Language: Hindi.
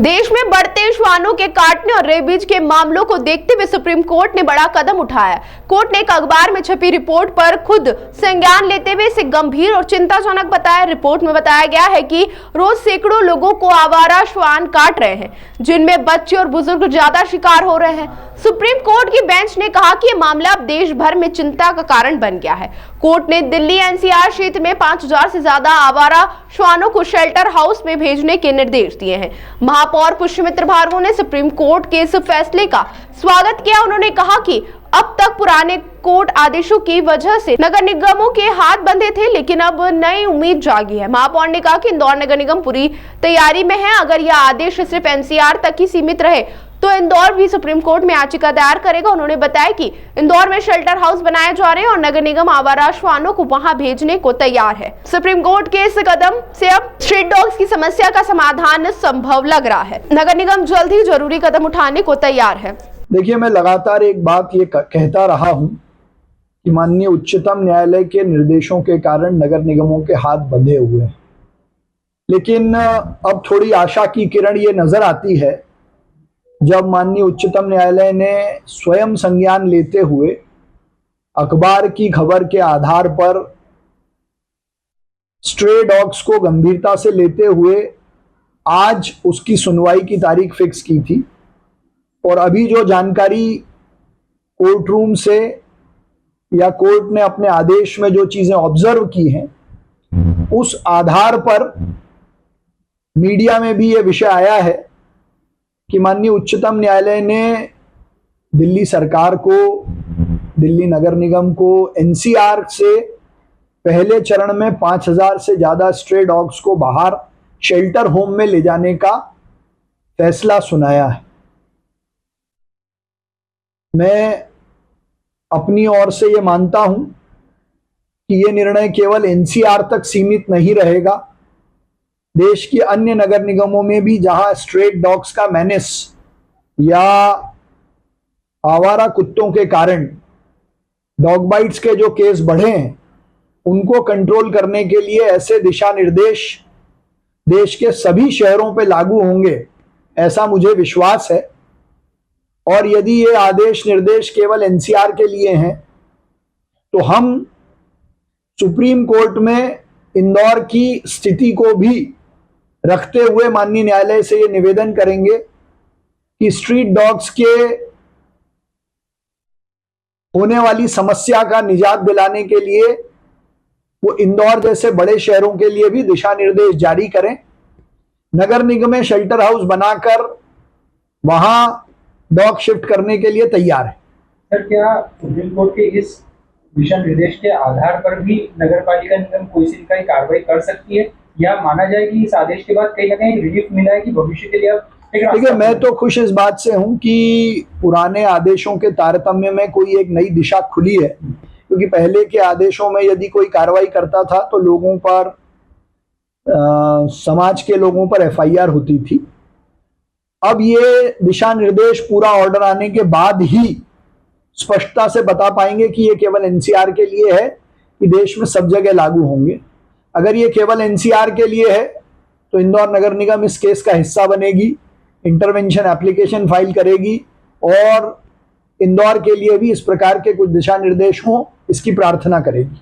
देश में बढ़ते श्वानों के काटने और रेबीज के मामलों को देखते हुए सुप्रीम कोर्ट ने बड़ा कदम उठाया। कोर्ट ने एक अखबार में छपी रिपोर्ट पर खुद संज्ञान लेते हुए इसे गंभीर और चिंताजनक बताया। रिपोर्ट में बताया गया है कि रोज सैकड़ों लोगों को आवारा श्वान काट रहे हैं, जिनमें बच्चे और बुजुर्ग ज्यादा शिकार हो रहे हैं। सुप्रीम कोर्ट की बेंच ने कहा कि यह मामला अब देश भर में चिंता का कारण बन गया है। कोर्ट ने दिल्ली एनसीआर क्षेत्र में 5000 से ज्यादा आवारा श्वानों को शेल्टर हाउस में भेजने के निर्देश दिए हैं। महापौर पुष्यमित्र भार्गव ने सुप्रीम कोर्ट के इस फैसले का स्वागत किया। उन्होंने कहा कि अब तक पुराने कोर्ट आदेशों की वजह से नगर निगमों के हाथ बंधे थे, लेकिन अब नई उम्मीद जागी है। महापौर ने कहा कि इंदौर नगर निगम पूरी तैयारी में है। अगर यह आदेश सिर्फ एनसीआर तक ही सीमित रहे तो इंदौर भी सुप्रीम कोर्ट में याचिका दायर करेगा। उन्होंने बताया कि इंदौर में शेल्टर हाउस बनाए जा रहे हैं और नगर निगम आवारा श्वानों को वहां भेजने को तैयार है। सुप्रीम कोर्ट के इस कदम से अब स्ट्रीट डॉग्स की समस्या का समाधान संभव लग रहा है। नगर निगम जल्द ही जरूरी कदम उठाने को तैयार है। देखिए, मैं लगातार एक बात ये कहता रहा हूं कि माननीय उच्चतम न्यायालय के निर्देशों के कारण नगर निगमों के हाथ बंधे हुए हैं, लेकिन अब थोड़ी आशा की किरण ये नजर आती है जब माननीय उच्चतम न्यायालय ने स्वयं संज्ञान लेते हुए अखबार की खबर के आधार पर स्ट्रे डॉग्स को गंभीरता से लेते हुए आज उसकी सुनवाई की तारीख फिक्स की थी। और अभी जो जानकारी कोर्ट रूम से या कोर्ट ने अपने आदेश में जो चीजें ऑब्जर्व की हैं, उस आधार पर मीडिया में भी यह विषय आया है कि माननीय उच्चतम न्यायालय ने दिल्ली सरकार को, दिल्ली नगर निगम को एनसीआर से पहले चरण में 5000 से ज्यादा स्ट्रे डॉग्स को बाहर शेल्टर होम में ले जाने का फैसला सुनाया है। मैं अपनी ओर से ये मानता हूं कि ये निर्णय केवल एनसीआर तक सीमित नहीं रहेगा। देश के अन्य नगर निगमों में भी जहां स्ट्रेट डॉग्स का मेनेस या आवारा कुत्तों के कारण डॉग बाइट्स के जो केस बढ़े हैं, उनको कंट्रोल करने के लिए ऐसे दिशा निर्देश देश के सभी शहरों पे लागू होंगे, ऐसा मुझे विश्वास है। और यदि ये आदेश निर्देश केवल एनसीआर के लिए हैं तो हम सुप्रीम कोर्ट में इंदौर की स्थिति को भी रखते हुए माननीय न्यायालय से ये निवेदन करेंगे कि स्ट्रीट डॉग्स के होने वाली समस्या का निजात दिलाने के लिए वो इंदौर जैसे बड़े शहरों के लिए भी दिशा निर्देश जारी करें। नगर निगम में शेल्टर हाउस बनाकर वहां डॉग शिफ्ट करने के लिए तैयार है। सर, क्या सुप्रीम कोर्ट के इस दिशा निर्देश के आधार पर भी नगर पालिका निगम कोई सी कार्रवाई कर सकती है, या माना जाए कि इस आदेश के बाद कहीं ना कहीं रिलीफ मिला है कि भविष्य के लिए अब? देखिए, मैं तो खुश इस बात से हूं कि पुराने आदेशों के तारतम्य में कोई एक नई दिशा खुली है, क्योंकि पहले के आदेशों में यदि कोई कार्रवाई करता था तो लोगों पर समाज के लोगों पर एफआईआर होती थी। अब ये दिशा निर्देश पूरा ऑर्डर आने के बाद ही स्पष्टता से बता पाएंगे कि ये केवल एनसीआर के लिए है कि देश में सब जगह लागू होंगे। अगर ये केवल एनसीआर के लिए है तो इंदौर नगर निगम इस केस का हिस्सा बनेगी, इंटरवेंशन एप्लीकेशन फाइल करेगी और इंदौर के लिए भी इस प्रकार के कुछ दिशा निर्देश हों, इसकी प्रार्थना करेगी।